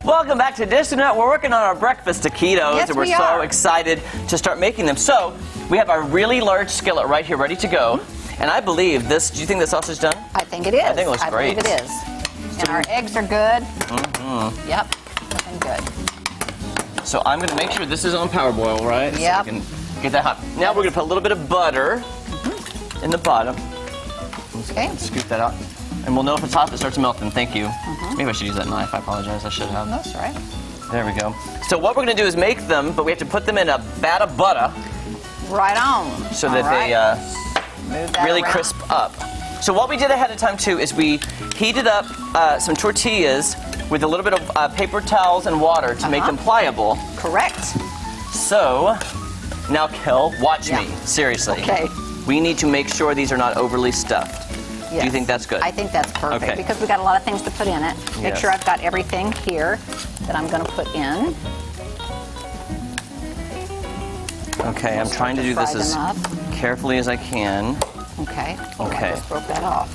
Welcome back to Dish Nut. We're working on our breakfast taquitos, Yes, and we're we so are. excited to start making them. So, we have our really large skillet right here ready to go. And I believe this, do you think the sausage is done? I think it is. I think it looks great. I believe it is. And our eggs are good. Mm-hmm. Yep, looking good. So I'm gonna make sure this is on power boil, right? Yep. So we can get that hot. Now we're gonna put a little bit of butter in the bottom. Okay. Scoop that out. And we'll know if it's hot if it starts melting. Thank you. Maybe I should use that knife. I apologize. I should have. That's all right. There we go. So what we're gonna do is make them, but we have to put them in a vat of butter Right on. so All that right. Move that really around. crisp up. So what we did ahead of time too is we heated up some tortillas with a little bit of paper towels and water to make them pliable. Correct. So now, Kel, watch Yeah. me. Seriously. Okay. We need to make sure these are not overly stuffed. Do you Yes. think that's good? I think that's perfect Okay. because we got a lot of things to put in it. Make Yes. sure I've got everything here that I'm going to put in. Okay, I'm trying to do Fry this as them up. carefully as I can. Okay. Oh, Okay. I just broke that off.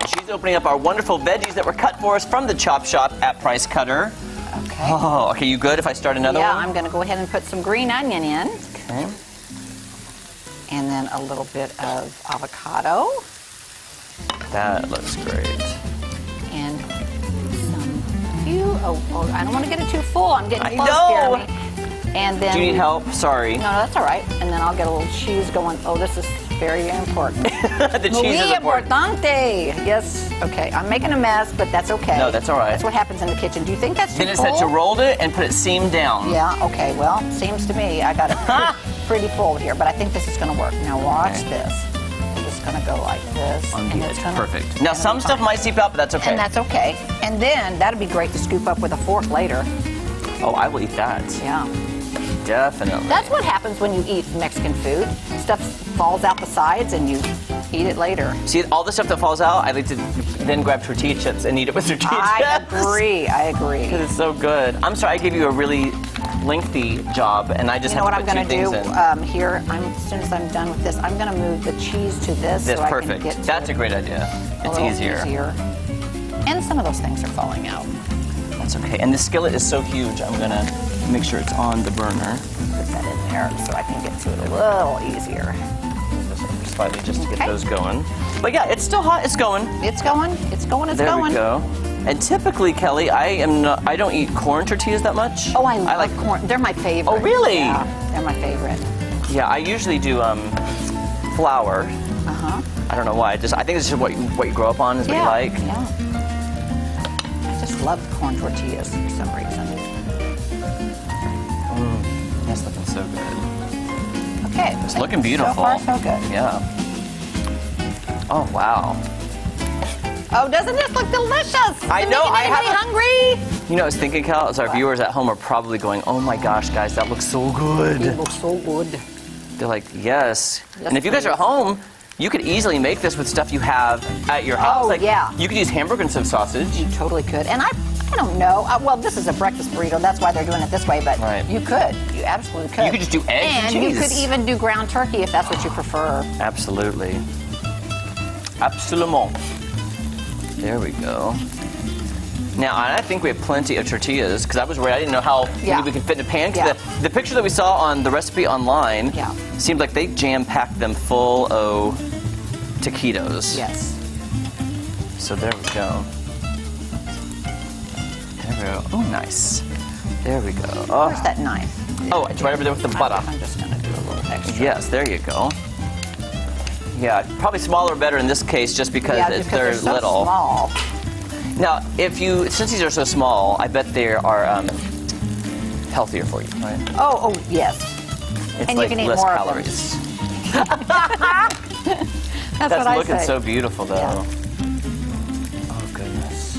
She's opening up our wonderful veggies that were cut for us from the Chop Shop at Price Cutter. Okay. Oh, okay, you good if I start another Yeah, one? I'm going to go ahead and put some green onion in, Okay. and then a little bit of avocado, That looks great. and some few. Oh, I don't want to get it too full. I'm getting I close, know. Jeremy. And then Do you need help? Sorry. No, that's all right. And then I'll get a little cheese going. Oh, this is very, very important. The cheese Muy is important. importante. Yes. Okay. I'm making a mess, but that's okay. No, that's all right. That's what happens in the kitchen. Do you think that's too Then it full? said to roll it and put it seam down. Yeah. Okay. Well, seems to me I got it pretty full here, but I think this is going to work. Now watch Okay. this. We're just going to go like this. On and the it's edge. gonna- Perfect. Now it's some gonna be stuff fine. might seep out, but that's okay. And that's okay. And then that'd be great to scoop up with a fork later. Oh, I will eat that. Yeah. Definitely. That's what happens when you eat Mexican food. Stuff falls out the sides and you eat it later. See, all the stuff that falls out, I like to then grab tortilla chips and eat it with tortilla I chips. agree. I agree. It's so good. I'm sorry, I gave you a really lengthy job, and I just You know have what to I'm put two going to things do in. here? As soon as I'm done with this, I'm going to move the cheese to this That's so I perfect. can get to That's it a great idea. a It's little easier. And some of those things are falling out. That's okay. And the skillet is so huge, I'm going to make sure it's on the burner. Put that in there so I can get to it a little easier. Slightly just to get Okay. those going. But yeah, it's still hot. It's going. It's going. It's going. It's There going. we go. And typically, Kelly, I don't eat corn tortillas that much. Oh, I love like corn. They're my favorite. Oh, really? Yeah, they're my favorite. Yeah, I usually do flour. Uh-huh. I don't know why. I think it's just what you grow up on is what you like. Yeah. I just love corn tortillas for some reason. That's looking so good. Okay. It's looking beautiful. So far, so good. Yeah. Oh wow. Oh, doesn't this look delicious? I Is it know, making I anybody haven't- hungry? You know, I was thinking, Cal, as our viewers at home are probably going, "Oh my gosh, guys, that looks so good." It looks so good. They're like, "Yes." Yes, And if you guys are at please. home, you could easily make this with stuff you have at your house. Oh, like, yeah. You could use hamburger and some sausage. You totally could. And I don't know. Well, this is a breakfast burrito. That's why they're doing it this way. But Right. you could. You absolutely could. You could just do eggs and you cheese. could even do ground turkey if that's what you prefer. Absolutely. Absolument. There we go. Now, I think we have plenty of tortillas because I was worried. I didn't know how Yeah. many we could fit in a pan. 'Cause Yeah. The picture that we saw on the recipe online Yeah. seemed like they jam-packed them full of taquitos. Yes. So there we go. There we go. Oh, nice. There we go. Oh, Where's that knife? oh, it's right over there with the butter. I'm just going to do a little extra. Yes, there you go. Yeah, probably smaller better in this case just because Yeah, because they're so little. small. Now, since these are so small, I bet they are healthier for you, right? Oh, yes. It's And you like can eat less more calories. of them. That's what I looking say. so beautiful, though. Yeah. Oh goodness.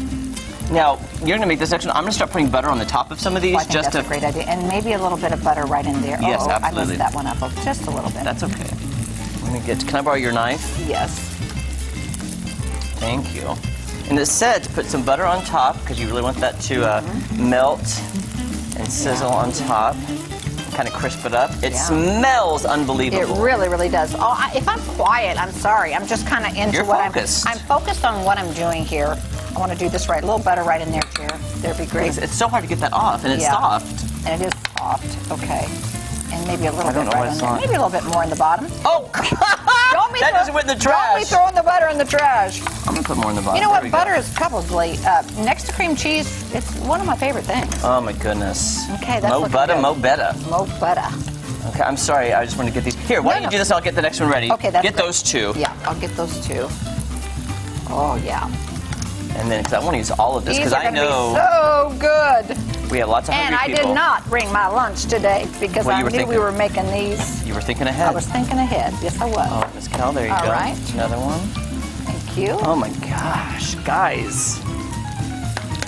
Now you're gonna make this next one. I'm gonna start putting butter on the top of some of these, Well, I think just that's to. a great idea. And maybe a little bit of butter right in there. Yes, I absolutely. messed that one up just a little bit. That's okay. Let me get. Can I borrow your knife? Yes. Thank you. And it said to put some butter on top because you really want that to melt and sizzle on top. Kind of crisp it up. It Yeah. smells It unbelievable. really, really does. If I'm quiet, I'm sorry. I'm just kind of into You're what focused. I'm focused on what I'm doing here. I want to do this right. A little butter right in there, Jer. That'd be great. It's so hard to get that off, and it's Yeah. soft. And it is soft. Okay. And maybe a little I don't bit know right what's in there. on. Maybe a little bit more in the bottom. Oh, Don't be that just went in the trash. Don't be throwing the butter in the trash. I'm gonna put more in the bottom. You know There what? we go. Butter is probably next to cream cheese. It's one of my favorite things. Oh my goodness. Okay, that's mo looking butter, good. mo better. Mo butter. Okay, I'm sorry. I just want to get these. Here, why No, don't you no. do this? And I'll get the next one ready. Okay, that's get great. those two. Yeah, I'll get those two. Oh yeah. And then, because I want to use all of this, These because are I gonna know be so good. we have lots of And hungry I people. did not bring my lunch today because Well, I you were knew we thinking. were making these. You were thinking ahead. I was thinking ahead. Yes, I was. Oh, Miss Cal, there you All go. right. Another one. Thank you. Oh my gosh, guys.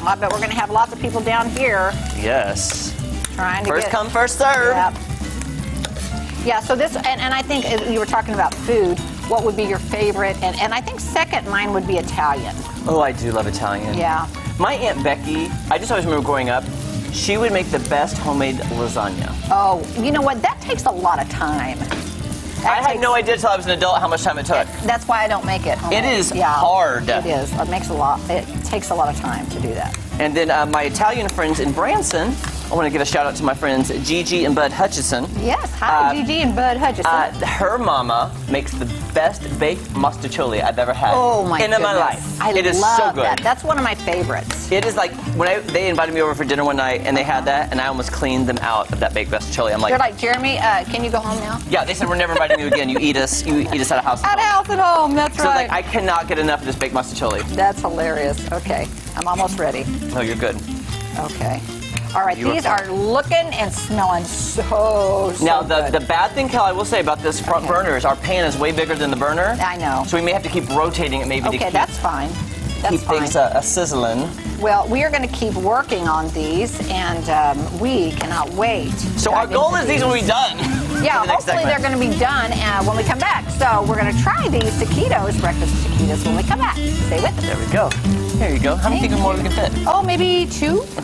I bet we're going to have lots of people down here Yes. trying to First get. come, first serve. Yep. Yeah, so this, and I think you were talking about food. What would be your favorite? And I think second, mine would be Italian. Oh, I do love Italian. Yeah. My Aunt Becky, I just always remember growing up, she would make the best homemade lasagna. Oh, you know what? That takes a lot of time. I had no idea until I was an adult how much time it took. That's why I don't make it. It is hard. It is. It makes a lot. It takes a lot of time to do that. And then my Italian friends in Branson, I want to give a shout out to my friends Gigi and Bud Hutchison. Yes. Hi, Gigi and Bud Hutchison. Her mama makes the best baked mostaccioli I've ever had Oh my in goodness. my life. I It is love so good. that. That's one of my favorites. It is like when they invited me over for dinner one night and they had that, and I almost cleaned them out of that baked bostaccioli. I'm like, They're like, Jeremy, can you go home now? yeah. They said we're never inviting you again. You eat us at a house. At house at home. That's So right. like I cannot get enough of this baked mostaccioli. That's hilarious. Okay, I'm almost ready. No, you're good. Okay. All right, Beautiful. these are looking and smelling so Now good. the bad thing, Cal, I will say about this front burner is our pan is way bigger than the burner. I know. So we may have to keep rotating it maybe to Okay, keep, that's fine. That's keep fine. things sizzling. Well, we are going to keep working on these, and we cannot wait. So to our dive goal into is these will be done. Yeah, for the next hopefully they're segment. going to be done when we come back. So we're going to try these taquitos, breakfast taquitos, when we come back. Stay with us. There we go. Here you go. How many Thank more we can fit? Oh, maybe two? Okay.